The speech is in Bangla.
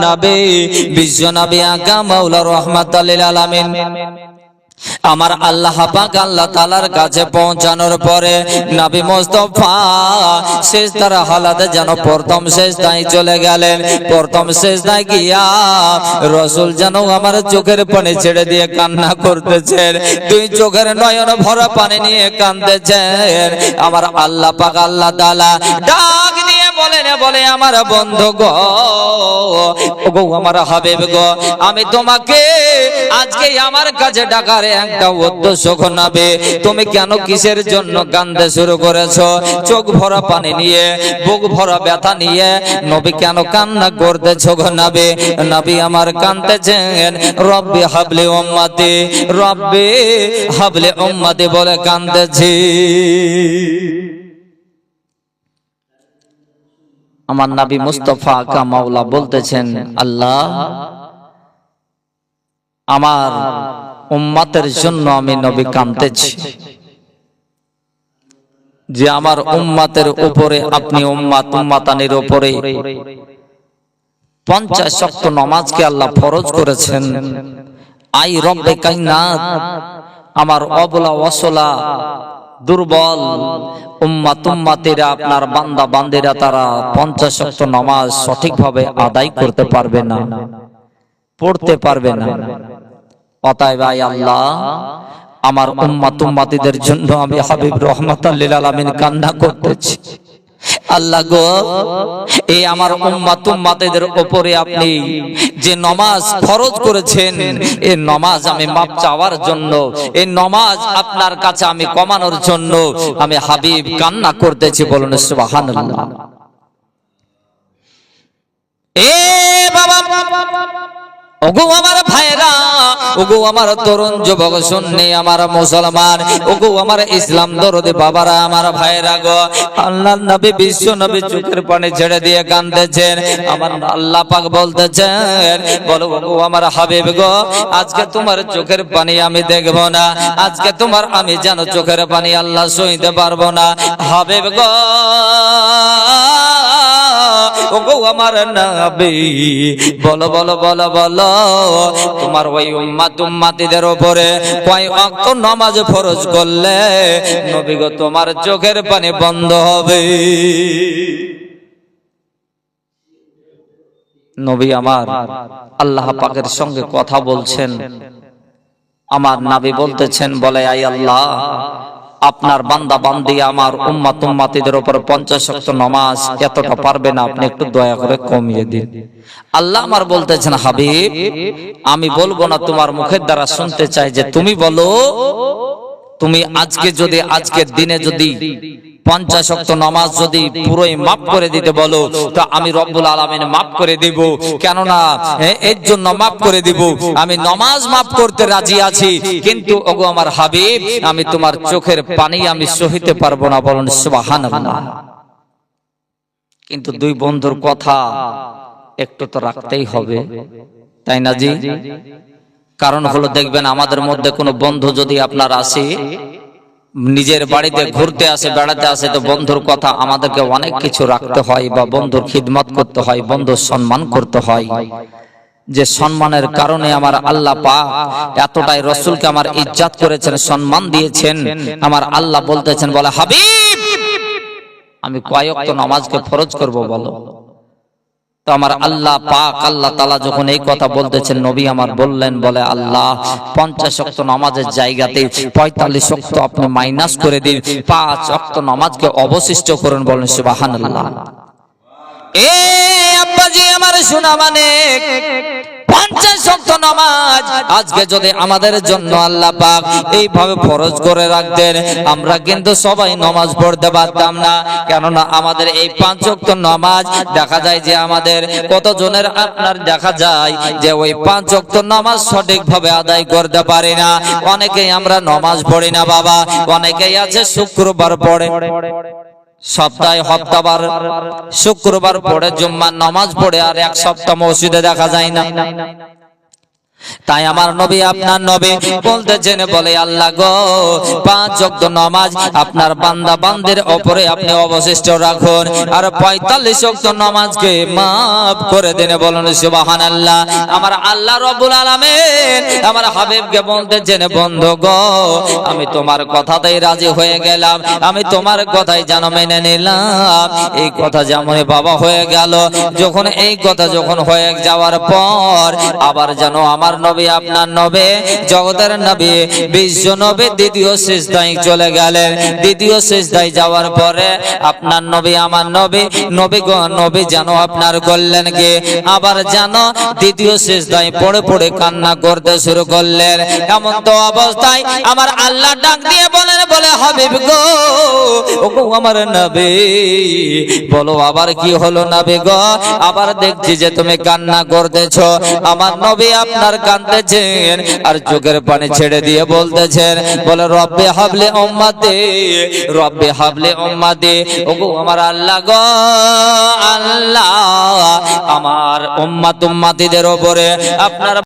নবী বিশ্ব নবী আকা মাওলা রাহমাতুল লিল আলামিন আমার আল্লাহ পাক আল্লাহ তাআলার কাছে পৌঁছানোর পরে নবী মুস্তাফা সিজদার হালাতে যেন প্রথম সিজদায় চলে গেলেন। প্রথম সিজদায় গিয়া রাসূল যেন আমার চোখের পানি ছেড়ে দিয়ে কান্না করতেছেন, দুই চোখের নয়ন ভরা পানি নিয়ে কাঁদতেছেন। আমার আল্লাহ পাক আল্লাহ তাআলা ডাক দিয়ে বলে আমার বন্ধু গো, ওগো আমার হাবিব গো, আমি তোমাকে আজকে আমার কাছে ডাকার একটা উদ্দেশ্য শোনাবে। তুমি কেন কিসের জন্য কাঁদতে শুরু করেছো? চোখ ভরা পানি নিয়ে, বুক ভরা ব্যথা নিয়ে নবী কেন কান্না করতেছো গো নবী? নবী আমার কাঁদতেছেন, রব্বি হাবলি উম্মতি, রব্বি হাবলি উম্মতি বলে কাঁদতেছি। আমার নবী মুস্তাফা কা মাওলা বলতেছেন, আল্লাহ আমার উম্মতের জন্য আমি নবী কাঁদতেছি, যে আমার উম্মতের উপরে আপনি উম্মাতানির উপরে 50 ওয়াক্ত নামাজকে আল্লাহ ফরজ করেছেন। আই রব্বে কায়নাত, আমার অবলা ওয়াসলা দুর্বল উম্মাতিরা আপনার বান্দা বান্দিরা তারা 50 ওয়াক্ত নামাজ সঠিকভাবে আদায় করতে পারবে না, পড়তে পারবে না। অতএব আল্লাহ আমার উম্মাতিদের জন্য আমি হাবিব রাহমাতুল লিল আলামিন কান্না করতেছি। আল্লাহ গো, এই আমার উম্মাতিদের উপরে আপনি যে নামাজ ফরজ করেছেন, এই নামাজ আমি মাপ চাওয়ার জন্য, এই নামাজ আপনার কাছে আমি কমানোর জন্য আমি হাবিব কান্না করতেছি। বলুন সুবহানাল্লাহ। এ বাবা, ওগো আমার ভাইরা, ওগো আমার তরুণ যুবক সুন্নি আমার মুসলমান, ওগো আমার ইসলাম দরদি বাবারা, আমার ভাইরা গো, আল্লাহর নবী বিশ্ব নবী চোখের পানি ছেড়ে দিয়ে কাঁদতেছেন। আমার আল্লাহ পাক বলতেছেন, বলো ওগো আমার হাবিব গো, আজকে তোমার চোখের পানি আমি দেখব না, আজকে তোমার আমি যেন চোখের পানি আল্লাহ সইতে পারবো না। হাবিব গো, ওগো আমার নবী, বলো বলো বলো বলো, তোমার ওই উম্মাতিদের উপরে কয় ওয়াক্ত নামাজ ফরজ করলে নবী গো তোমার চোখের পানি বন্ধ হবে? নবী আমার আল্লাহ পাকের সঙ্গে কথা বলছেন। আমার নবী বলতেছেন, বলে আই আল্লাহ, আপনার বান্দা বান্দি আমার উম্মাতিদের উপর 50 ওয়াক্ত নামাজ এতটা পারবে না, আপনি একটু দয়া করে কমিয়ে দিন। আল্লাহ আমার বলতেছেন, হাবিব আমি বলবো না, তোমার মুখের দ্বারা শুনতে চাই যে তুমি বলো, তুমি আজকে যদি আজকের দিনে যদি 50 ওয়াক্ত নামাজ যদি পুরোই মাফ করে দিতে বলো, তা আমি রব্বুল আলামিন মাফ করে দিব। কেননা এর জন্য মাফ করে দিব, আমি নামাজ মাফ করতে রাজি আছি, কিন্তু ওগো আমার হাবিব আমি তোমার চোখের পানি আমি সহিতে পারবো না। বলুন সুবহানাল্লাহ। কিন্তু দুই বন্ধুর কথা একটু তো রাখতেই হবে, তাই না জি? কারণ হলো, দেখবেন আমাদের মধ্যে কোনো বন্ধু যদি আপনার আসে, নিজের বাড়িতে ঘুরতে আসে, বেড়াতে আসে, তো বন্ধুর কথা আমাদেরকে অনেক কিছু রাখতে হয়, বা বন্ধুর খিদমত করতে হয়, বন্ধুর সম্মান করতে হয়। যে সম্মানের কারণে আমার আল্লাহ পাক এতটাই রাসূলকে আমার ইজ্জত করেছেন, সম্মান দিয়েছেন। আমার আল্লাহ বলতেছেন, বলে হাবিব আমি কয় ওয়াক্ত নামাজকে ফরজ করব বলো? তো আমার আল্লাহ পাক আল্লাহ তাআলা যখন এই কথা বলতেছেন, নবী আমার বললেন, বলে আল্লাহ 50 ওয়াক্ত নামাজের জায়গাতে 45 ওয়াক্ত আপনি মাইনাস করে দিন, 5 ওয়াক্ত নামাজকে অবশিষ্ট করুন। বলেন সুবহানাল্লাহ। এ আব্বাজি আমার শোনা, মানে 50 ওয়াক্ত নামাজ আজকে যদি আমাদের জন্য আল্লাহ পাক এইভাবে ফরজ করে রাখতেন, আমরা কিন্তু সবাই নামাজ পড়তে পারতাম না। কেননা আমাদের এই 5 ওয়াক্ত নামাজ দেখা যায় যে আমাদের কতজনের আপনার দেখা যায় যে ওই 5 ওয়াক্ত নামাজ সঠিকভাবে আদায় করতে পারি না। অনেকেই আমরা নামাজ পড়ি না বাবা, অনেকেই আছে শুক্রবার পড়ে, সপ্তাহে হপ্তাবার শুক্রবার পড়ে, জুম্মার নামাজ পড়ে, আর এক সপ্তাহ মসজিদে দেখা যায় না। তাই আমার নবী আপনার নবী বলতেছেন, বলে আল্লাহ গো, 5 ওয়াক্ত নামাজ আপনার বান্দা বান্দির উপরে আপনি অবশিষ্ট রাখুন, আর 45 ওয়াক্ত নামাজকে maaf করে দেন। বলুন সুবহানাল্লাহ। আমার আল্লাহ রাব্বুল আলামিন আমার হাবিবকে বলতেছেন, বন্ধু গো, আমি তোমার কথাতেই রাজি হয়ে গেলাম, আমি তোমার কথাই যেন মেনে নিলাম। এই কথা যেমন বাবা হয়ে গেল, যখন এই কথা যখন হয়ে যাওয়ার পর আবার যেন আমার নবী আপনার নবী জগতের নবী বিশ্ব নবী দ্বিতীয় সিজদায় চলে গেলেন। দ্বিতীয় সিজদায় যাওয়ার পরে আপনার নবী আমার নবী নবী গো নবী যেন আপনার করলেন কি, আবার যেন দ্বিতীয় সিজদায় পড়ে পড়ে কান্না করতে শুরু করলেন। এমন তো অবস্থায় আমার আল্লাহ ডাক দিয়ে বলেন, বলে হাবিব গো, ওগো আমার নবী, বলো আবার কি হলো নবী গো? আবার দেখছি যে তুমি কান্না করতেছো। আমার নবী আপনার কাঁদতেছেন আর চোখের পানি ছেড়ে দিয়ে বলতেছেন, বলে রব্বে হাবলে উম্মতি, রব্বে হাবলে উম্মতি। ওগো আমার আল্লাহ গো, আল্লাহ আমার উম্মত উম্মতিদের উপরে আপনার